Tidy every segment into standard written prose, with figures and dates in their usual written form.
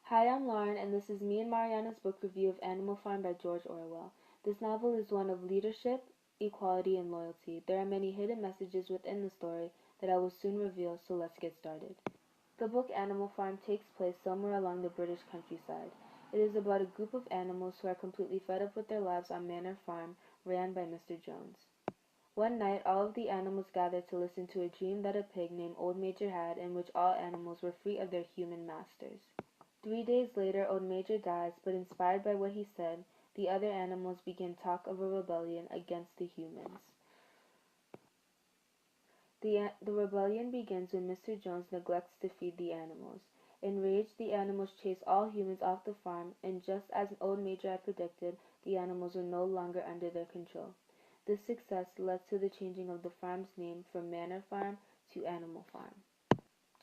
Hi, I'm Lauren, and this is me and Mariana's book review of Animal Farm by George Orwell. This novel is one of leadership, equality, and loyalty. There are many hidden messages within the story that I will soon reveal, so let's get started. The book Animal Farm takes place somewhere along the British countryside. It is about a group of animals who are completely fed up with their lives on Manor Farm, ran by Mr. Jones. One night, all of the animals gathered to listen to a dream that a pig named Old Major had, in which all animals were free of their human masters. 3 days later, Old Major dies, but inspired by what he said, the other animals begin talk of a rebellion against the humans. The rebellion begins when Mr. Jones neglects to feed the animals. Enraged, the animals chase all humans off the farm, and just as Old Major had predicted, the animals were no longer under their control. This success led to the changing of the farm's name from Manor Farm to Animal Farm.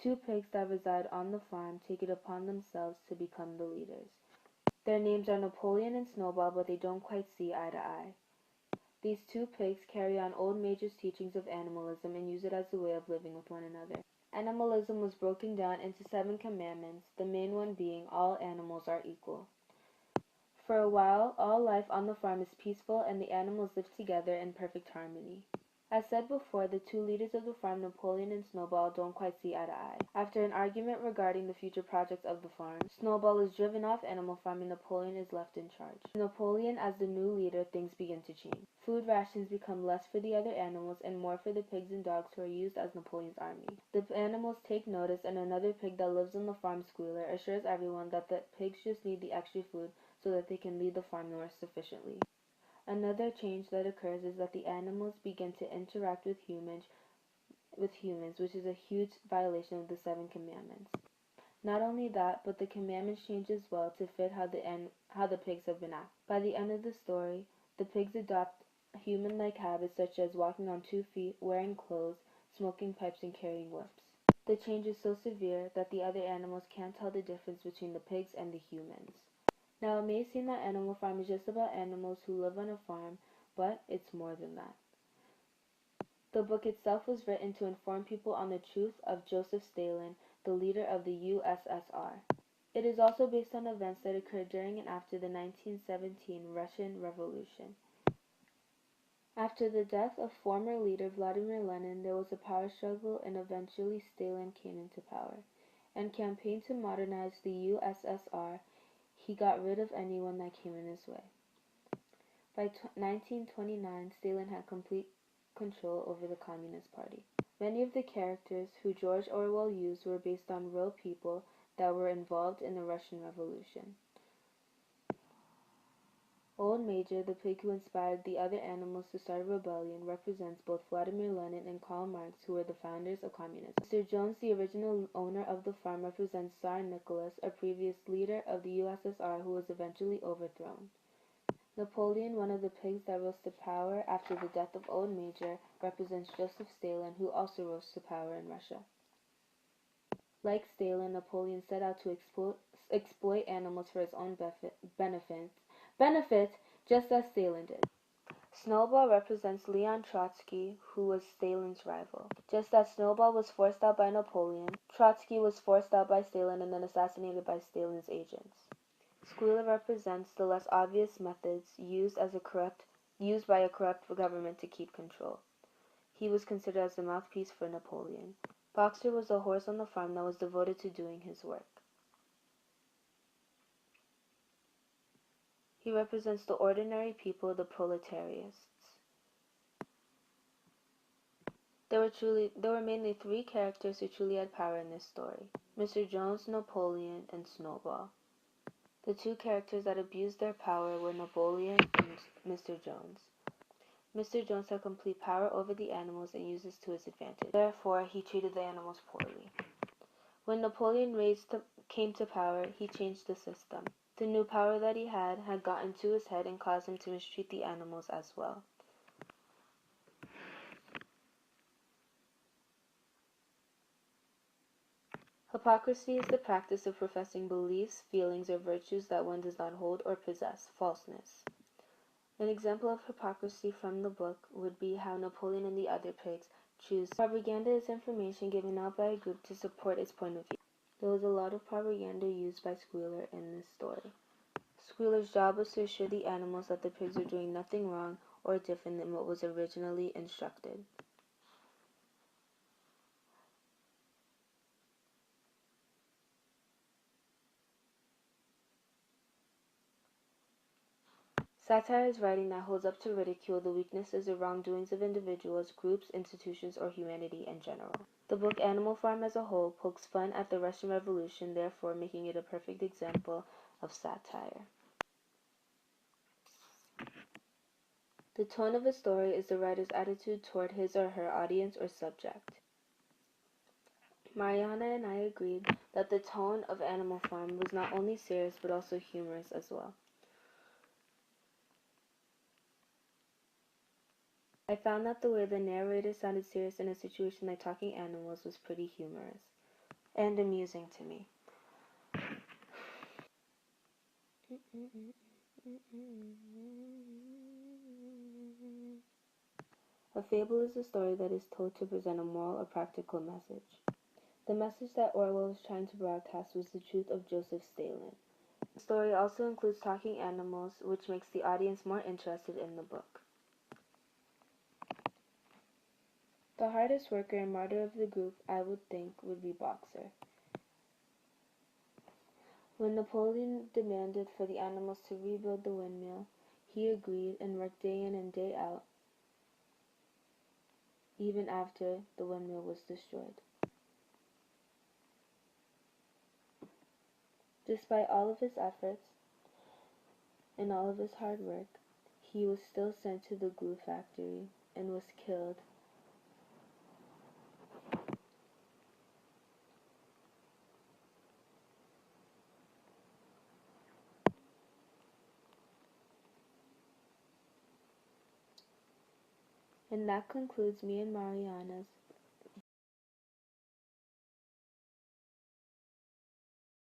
Two pigs that reside on the farm take it upon themselves to become the leaders. Their names are Napoleon and Snowball, but they don't quite see eye to eye. These two pigs carry on Old Major's teachings of animalism and use it as a way of living with one another. Animalism was broken down into 7 commandments, the main one being all animals are equal. For a while, all life on the farm is peaceful and the animals live together in perfect harmony. As said before, the two leaders of the farm, Napoleon and Snowball, don't quite see eye to eye. After an argument regarding the future projects of the farm, Snowball is driven off Animal Farm and Napoleon is left in charge. With Napoleon as the new leader, things begin to change. Food rations become less for the other animals and more for the pigs and dogs who are used as Napoleon's army. The animals take notice, and another pig that lives on the farm, Squealer, assures everyone that the pigs just need the extra food so that they can lead the farm more sufficiently. Another change that occurs is that the animals begin to interact with humans, which is a huge violation of the 7 commandments. Not only that, but the commandments change as well to fit how the pigs have been acting. By the end of the story, the pigs adopt human-like habits such as walking on 2 feet, wearing clothes, smoking pipes, and carrying whips. The change is so severe that the other animals can't tell the difference between the pigs and the humans. Now, it may seem that Animal Farm is just about animals who live on a farm, but it's more than that. The book itself was written to inform people on the truth of Joseph Stalin, the leader of the USSR. It is also based on events that occurred during and after the 1917 Russian Revolution. After the death of former leader Vladimir Lenin, there was a power struggle and eventually Stalin came into power. And campaigned to modernize the USSR, he got rid of anyone that came in his way. By 1929, Stalin had complete control over the Communist Party. Many of the characters who George Orwell used were based on real people that were involved in the Russian Revolution. Old Major, the pig who inspired the other animals to start a rebellion, represents both Vladimir Lenin and Karl Marx, who were the founders of communism. Mr. Jones, the original owner of the farm, represents Tsar Nicholas, a previous leader of the USSR who was eventually overthrown. Napoleon, one of the pigs that rose to power after the death of Old Major, represents Joseph Stalin, who also rose to power in Russia. Like Stalin, Napoleon set out to exploit animals for his own benefit, just as Stalin did. Snowball represents Leon Trotsky, who was Stalin's rival. Just as Snowball was forced out by Napoleon, Trotsky was forced out by Stalin and then assassinated by Stalin's agents. Squealer represents the less obvious methods used by a corrupt government to keep control. He was considered as the mouthpiece for Napoleon. Boxer was a horse on the farm that was devoted to doing his work. He represents the ordinary people, the proletariats. There were mainly 3 characters who truly had power in this story: Mr. Jones, Napoleon, and Snowball. The 2 characters that abused their power were Napoleon and Mr. Jones. Mr. Jones had complete power over the animals and used this to his advantage. Therefore, he treated the animals poorly. When Napoleon came to power, he changed the system. The new power that he had gotten to his head and caused him to mistreat the animals as well. Hypocrisy is the practice of professing beliefs, feelings, or virtues that one does not hold or possess, falseness. An example of hypocrisy from the book would be how Napoleon and the other pigs choose propaganda is information given out by a group to support its point of view. There was a lot of propaganda used by Squealer in this story. Squealer's job was to assure the animals that the pigs were doing nothing wrong or different than what was originally instructed. Satire is writing that holds up to ridicule the weaknesses or wrongdoings of individuals, groups, institutions, or humanity in general. The book Animal Farm as a whole pokes fun at the Russian Revolution, therefore making it a perfect example of satire. The tone of a story is the writer's attitude toward his or her audience or subject. Mariana and I agreed that the tone of Animal Farm was not only serious but also humorous as well. I found that the way the narrator sounded serious in a situation like talking animals was pretty humorous and amusing to me. A fable is a story that is told to present a moral or practical message. The message that Orwell was trying to broadcast was the truth of Joseph Stalin. The story also includes talking animals, which makes the audience more interested in the book. The hardest worker and martyr of the group, I would think, would be Boxer. When Napoleon demanded for the animals to rebuild the windmill, he agreed and worked day in and day out, even after the windmill was destroyed. Despite all of his efforts and all of his hard work, he was still sent to the glue factory and was killed. And that concludes me and Mariana's